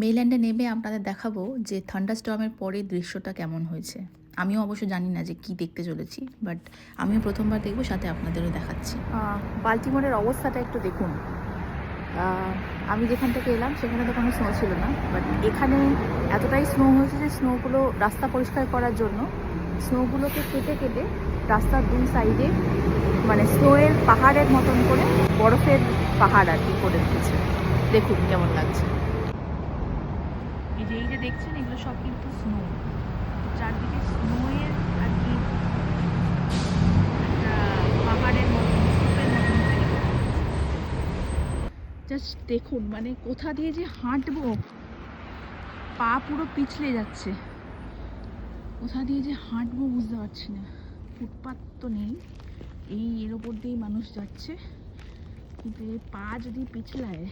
মেইল্যান্ডে নেমে আপনাদের দেখাবো যে থান্ডারস্টর্মের পরে দৃশ্যটা কেমন হয়েছে। আমিও অবশ্য জানি না যে কি দেখতে চলেছি, বাট আমিও প্রথমবার দেখব, সাথে আপনাদেরও দেখাচ্ছি। বাল্টিমোরের অবস্থাটা একটু দেখুন। আমি যেখান থেকে এলাম সেখানে তো কোনো স্নো ছিল না, বাট এখানে এতটাই স্নো হয়েছে যে স্নোগুলো রাস্তা পরিষ্কার করার জন্য স্নোগুলোকে কেটে কেটে রাস্তার দুই সাইডে মানে স্নোয়ের পাহাড়ের মতন করে বরফের পাহাড় আর কি করে দিয়েছে। দেখুন কেমন লাগছে। এই যে দেখছেন এগুলো সব কিন্তু স্নো, চারদিকে স্নোয়ের আর কি একটা পাহাড়ের মতন স্তূপের মতন তৈরি করে। জাস্ট দেখুন মানে কোথা দিয়ে যে হাঁটবো, পা পুরো পিছলে যাচ্ছে। কোথা দিয়ে যে হাঁটবো বুঝতে পারছি না। ফুটপাত তো নেই, এর ওপর দিয়েই মানুষ যাচ্ছে, কিন্তু এই পা যদি পিছলায়